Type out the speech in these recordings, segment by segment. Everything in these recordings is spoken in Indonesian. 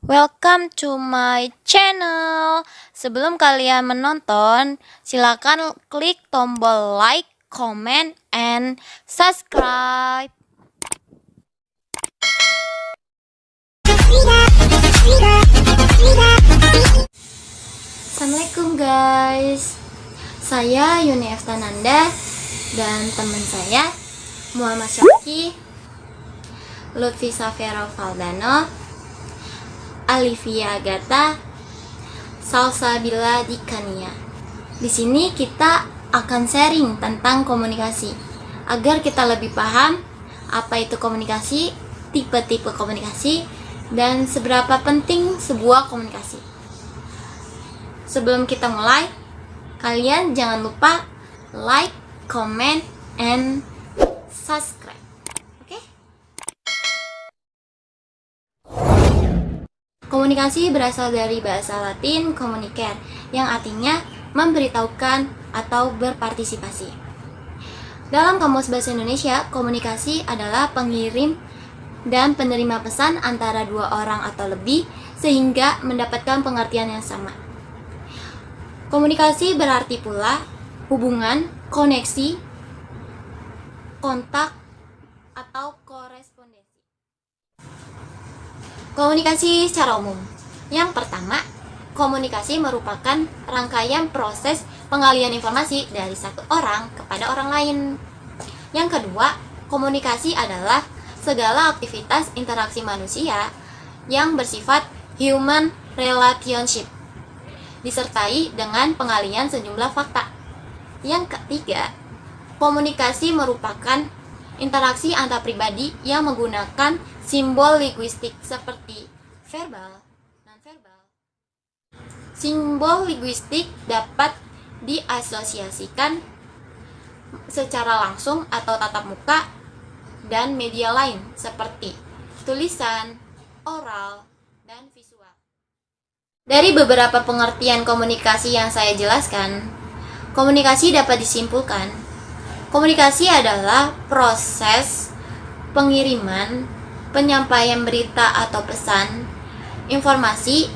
Welcome to my channel. Sebelum kalian menonton, silakan klik tombol like, comment, and subscribe. Assalamualaikum guys. Saya Yuni Eftananda dan teman saya Muhammad Syaki, Lutfi Safira Faldano, Alivia Agatha, Salsabila Dikania. Di sini kita akan sharing tentang komunikasi agar kita lebih paham apa itu komunikasi, tipe-tipe komunikasi, dan seberapa penting sebuah komunikasi. Sebelum kita mulai, kalian jangan lupa like, comment, and subscribe. Oke? Komunikasi berasal dari bahasa Latin communicare, yang artinya memberitahukan atau berpartisipasi. Dalam Kamus Bahasa Indonesia, komunikasi adalah pengirim dan penerima pesan antara dua orang atau lebih sehingga mendapatkan pengertian yang sama. Komunikasi berarti pula hubungan, koneksi, kontak, atau korespondensi. Komunikasi secara umum. Yang pertama, komunikasi merupakan rangkaian proses pengalian informasi dari satu orang kepada orang lain. Yang kedua, komunikasi adalah segala aktivitas interaksi manusia yang bersifat human relationship, disertai dengan pengalian sejumlah fakta. Yang ketiga, komunikasi merupakan interaksi antar pribadi yang menggunakan simbol linguistik seperti verbal, non-verbal. Simbol linguistik dapat diasosiasikan secara langsung atau tatap muka dan media lain seperti tulisan, oral, dan visual. Dari beberapa pengertian komunikasi yang saya jelaskan, komunikasi dapat disimpulkan. Komunikasi adalah proses pengiriman, penyampaian berita atau pesan, informasi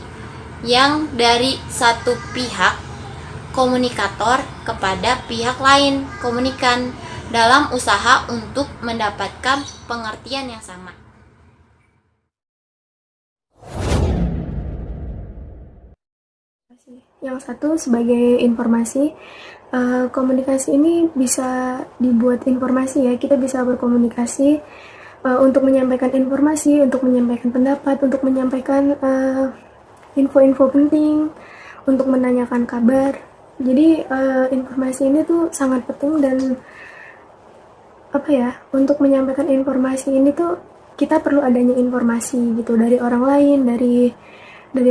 yang dari satu pihak komunikator kepada pihak lain komunikan dalam usaha untuk mendapatkan pengertian yang sama. Yang satu sebagai informasi, komunikasi ini bisa dibuat informasi ya, kita bisa berkomunikasi untuk menyampaikan informasi, untuk menyampaikan pendapat, untuk menyampaikan info-info penting, untuk menanyakan kabar. Jadi informasi ini tuh sangat penting dan untuk menyampaikan informasi ini tuh kita perlu adanya informasi gitu dari orang lain, dari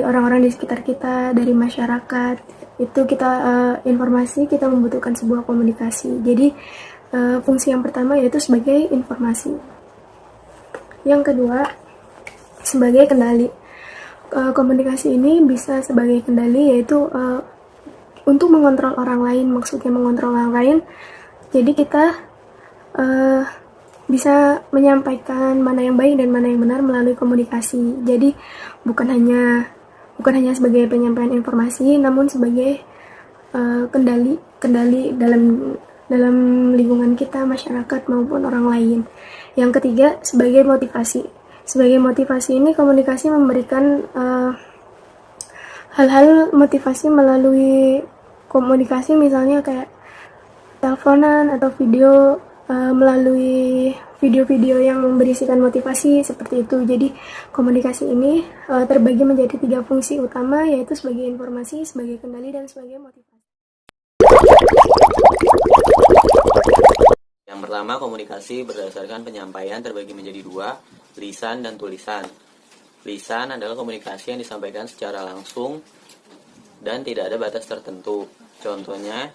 orang-orang di sekitar kita, dari masyarakat. Itu kita informasi, kita membutuhkan sebuah komunikasi. Jadi fungsi yang pertama yaitu sebagai informasi. Yang kedua, sebagai kendali. Komunikasi ini bisa sebagai kendali, yaitu untuk mengontrol orang lain. Maksudnya mengontrol orang lain, jadi kita bisa menyampaikan mana yang baik dan mana yang benar melalui komunikasi. Jadi bukan hanya sebagai penyampaian informasi, namun sebagai kendali dalam lingkungan kita, masyarakat maupun orang lain. Yang ketiga, sebagai motivasi. Sebagai motivasi ini, komunikasi memberikan hal-hal motivasi melalui komunikasi, misalnya kayak teleponan atau video, melalui video-video yang berisikan motivasi seperti itu. Jadi komunikasi ini terbagi menjadi 3 fungsi utama, yaitu sebagai informasi, sebagai kendali, dan sebagai motivasi. Yang pertama, komunikasi berdasarkan penyampaian terbagi menjadi 2, lisan dan tulisan. Lisan adalah komunikasi yang disampaikan secara langsung dan tidak ada batas tertentu. Contohnya,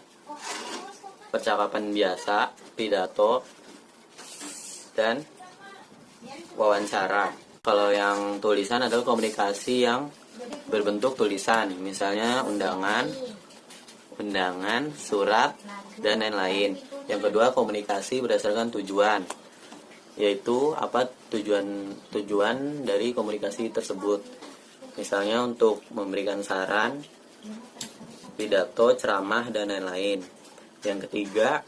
percakapan biasa, pidato, dan wawancara. Kalau yang tulisan adalah komunikasi yang berbentuk tulisan, misalnya undangan, surat, dan lain-lain. Yang kedua, komunikasi berdasarkan tujuan, yaitu apa tujuan dari komunikasi tersebut. Misalnya untuk memberikan saran, pidato, ceramah, dan lain-lain. Yang ketiga,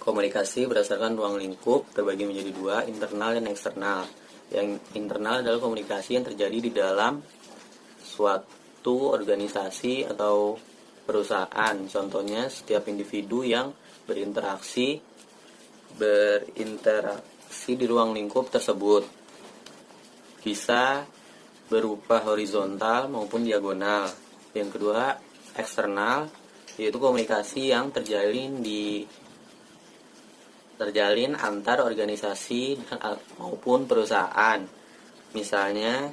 komunikasi berdasarkan ruang lingkup terbagi menjadi dua, internal dan eksternal. Yang internal adalah komunikasi yang terjadi di dalam suatu organisasi atau perusahaan. Contohnya setiap individu yang berinteraksi di ruang lingkup tersebut. Bisa berupa horizontal maupun diagonal. Yang kedua, eksternal, yaitu komunikasi yang terjalin antar organisasi maupun perusahaan. Misalnya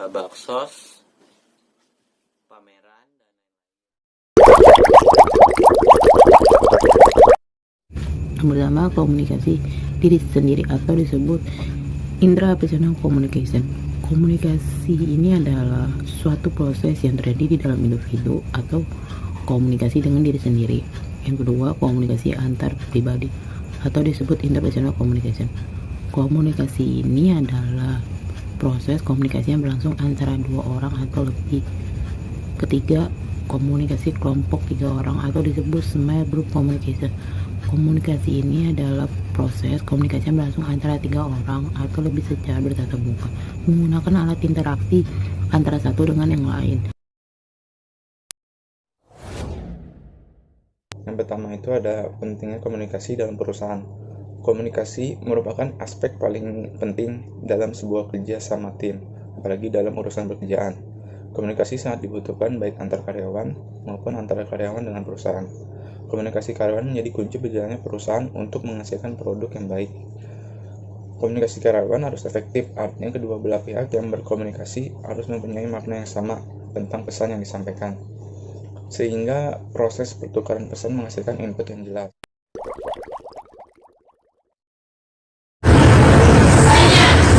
baksos, pameran, dan pertama, komunikasi diri sendiri atau disebut intrapersonal communication. Komunikasi ini adalah suatu proses yang terjadi di dalam individu atau komunikasi dengan diri sendiri. Yang kedua, komunikasi antar pribadi atau disebut interpersonal communication. Komunikasi ini adalah proses komunikasi yang berlangsung antara dua orang atau lebih. Ketiga, komunikasi kelompok 3 orang atau disebut small group communication. Komunikasi ini adalah proses komunikasi yang berlangsung antara 3 orang atau lebih secara bertatap muka menggunakan alat interaksi antara satu dengan yang lain. Yang pertama itu ada pentingnya komunikasi dalam perusahaan. Komunikasi merupakan aspek paling penting dalam sebuah kerja sama tim, apalagi dalam urusan pekerjaan. Komunikasi sangat dibutuhkan baik antar karyawan maupun antara karyawan dengan perusahaan. Komunikasi karyawan menjadi kunci berjalannya perusahaan untuk menghasilkan produk yang baik. Komunikasi karyawan harus efektif, artinya kedua belah pihak yang berkomunikasi harus mempunyai makna yang sama tentang pesan yang disampaikan, sehingga proses pertukaran pesan menghasilkan input yang jelas.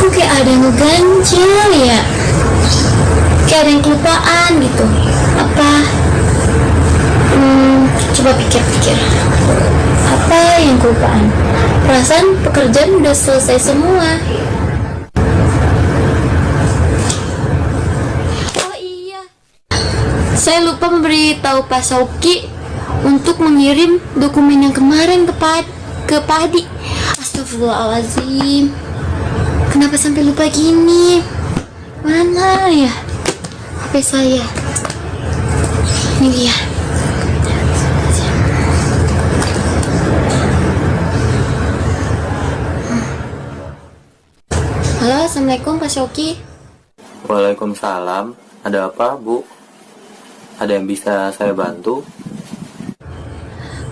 Kok kayak ada yang ngeganjel ya? Kayak ada yang kelupaan gitu. Apa? Coba pikir-pikir. Apa yang kelupaan? Perasaan pekerjaan udah selesai semua. Oh iya, saya lupa memberitahu Pak Sauki untuk mengirim dokumen yang kemarin ke Padi. Astagfirullahaladzim. Kenapa sampai lupa gini? Mana ya HP saya? Ini dia. Halo, assalamualaikum Pak Shoki. Waalaikumsalam. Ada apa, Bu? Ada yang bisa saya bantu?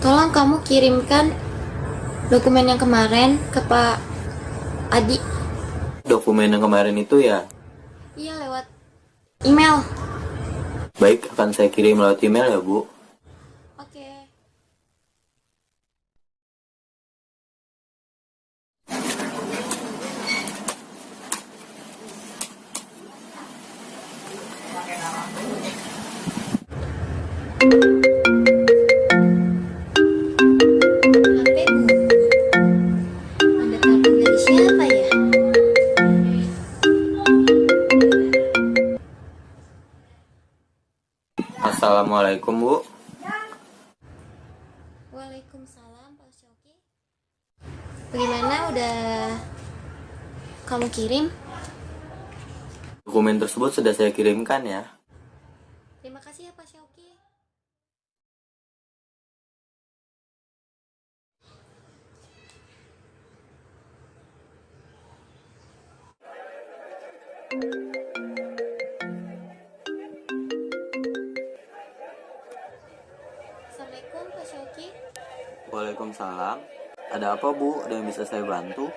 Tolong kamu kirimkan dokumen yang kemarin ke Pak Adi. Dokumen yang kemarin itu ya? Iya, lewat email. Baik, akan saya kirim lewat email ya, Bu. Oke. HP, Bu. Ada telepon dari siapa ya? Assalamualaikum, Bu. Waalaikumsalam Pak Shoki. Bagaimana, udah kamu kirim? Dokumen tersebut sudah saya kirimkan ya. Terima kasih ya Pak Shoki. Assalamualaikum Pak Shoki. Waalaikumsalam. Ada apa, Bu? Ada yang bisa saya bantu?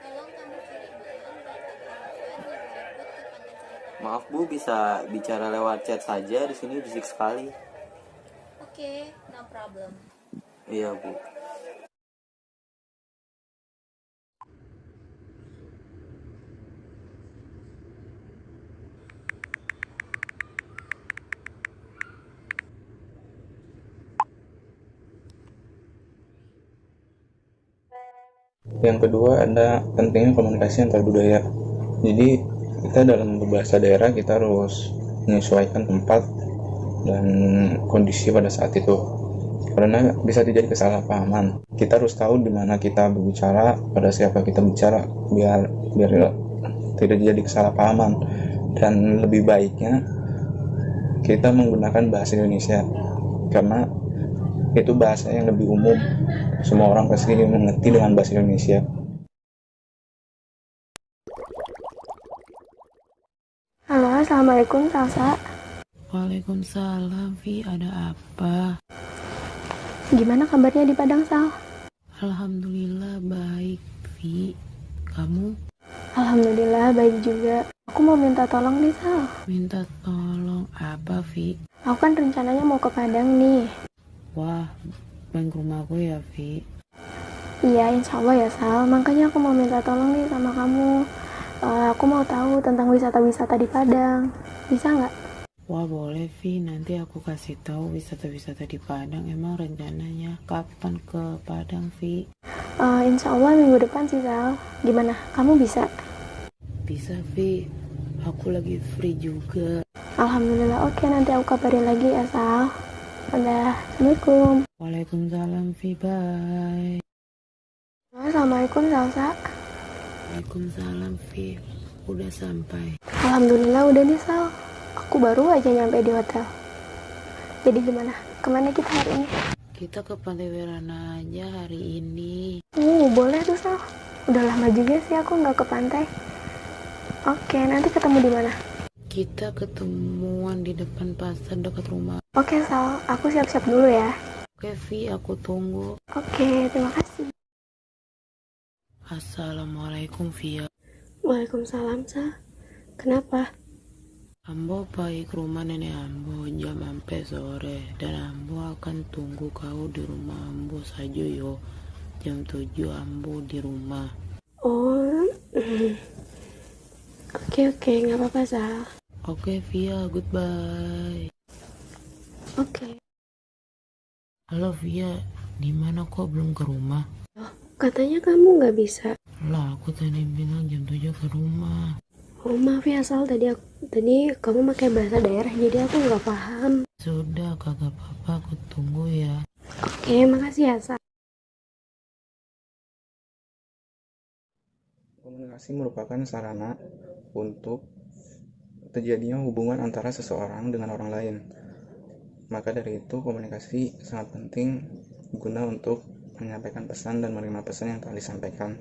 Tolong kamu kirimkan data pengaduan yang ikut ke pantai cerita. Maaf, Bu, bisa bicara lewat chat saja. Di sini bisik sekali. Oke, no problem. Iya, Bu. Yang kedua ada pentingnya komunikasi antar budaya. Jadi kita dalam berbahasa daerah kita harus menyesuaikan tempat dan kondisi pada saat itu, karena bisa terjadi kesalahpahaman. Kita harus tahu di mana kita berbicara, pada siapa kita bicara, biar tidak terjadi kesalahpahaman. Dan lebih baiknya kita menggunakan bahasa Indonesia, karena itu bahasa yang lebih umum, semua orang pasti mengerti dengan bahasa Indonesia. Halo, assalamualaikum Salsa. Waalaikumsalam, Vi, ada apa? Gimana kabarnya di Padang, Sal? Alhamdulillah baik, Vi. Kamu? Alhamdulillah baik juga. Aku mau minta tolong nih, Sal. Minta tolong apa, Vi? Aku kan rencananya mau ke Padang nih. Wah, main ke rumahku ya, Vi. Iya, insya Allah ya, Sal. Makanya aku mau minta tolong nih sama kamu. Aku mau tahu tentang wisata-wisata di Padang. Bisa nggak? Wah, boleh, Vi. Nanti aku kasih tahu wisata-wisata di Padang. Emang rencananya kapan ke Padang, Vi? Insya Allah minggu depan sih, Sal. Gimana? Kamu bisa? Bisa, Vi. Aku lagi free juga. Alhamdulillah. Oke, nanti aku kabarin lagi ya, Sal. Dadah. Assalamualaikum. Waalaikumsalam, Vi. Bye. Assalamualaikum, Salsa. Waalaikumsalam, Vi. Udah sampai. Alhamdulillah udah nih, Sal. Aku baru aja nyampe di hotel. Jadi gimana? Kemana kita hari ini? Kita ke Pantai Werana aja hari ini. Boleh tuh, Sal. Udah lama juga sih aku nggak ke pantai. Oke, nanti ketemu di mana? Kita ketemuan di depan pasar dekat rumah. Oke, Sal. Aku siap-siap dulu ya. Oke, Vi, aku tunggu. Oke, terima kasih. Assalamualaikum, Via. Waalaikumsalam, Sal. Kenapa? Ambo baik rumah nenek Ambo jam sampai sore, dan Ambo akan tunggu kau di rumah Ambo saja yo. Jam 7 Ambo di rumah. Oh, oke, nggak apa-apa, Sal. Oke, Via, goodbye. Oke. Halo, Via. Di mana kok belum ke rumah? Katanya kamu nggak bisa. Lah, aku tadi bilang jam 7 ke rumah. Oh, maaf ya, Sal. Tadi kamu pakai bahasa daerah, jadi aku nggak paham. Sudah, kagak apa-apa, aku tunggu ya. Oke, makasih ya, Sal. Komunikasi merupakan sarana untuk terjadinya hubungan antara seseorang dengan orang lain. Maka dari itu, komunikasi sangat penting guna untuk menyampaikan pesan dan menerima pesan yang telah disampaikan.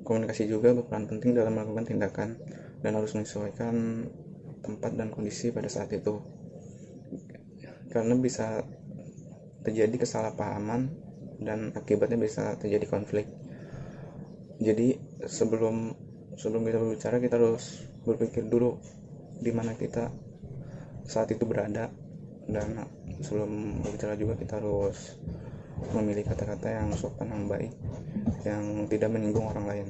Komunikasi juga berperan penting dalam melakukan tindakan dan harus menyesuaikan tempat dan kondisi pada saat itu, karena bisa terjadi kesalahpahaman dan akibatnya bisa terjadi konflik. Jadi sebelum kita berbicara, kita harus berpikir dulu di mana kita saat itu berada, dan sebelum berbicara juga kita harus memilih kata-kata yang sopan, yang baik, yang tidak menyinggung orang lain.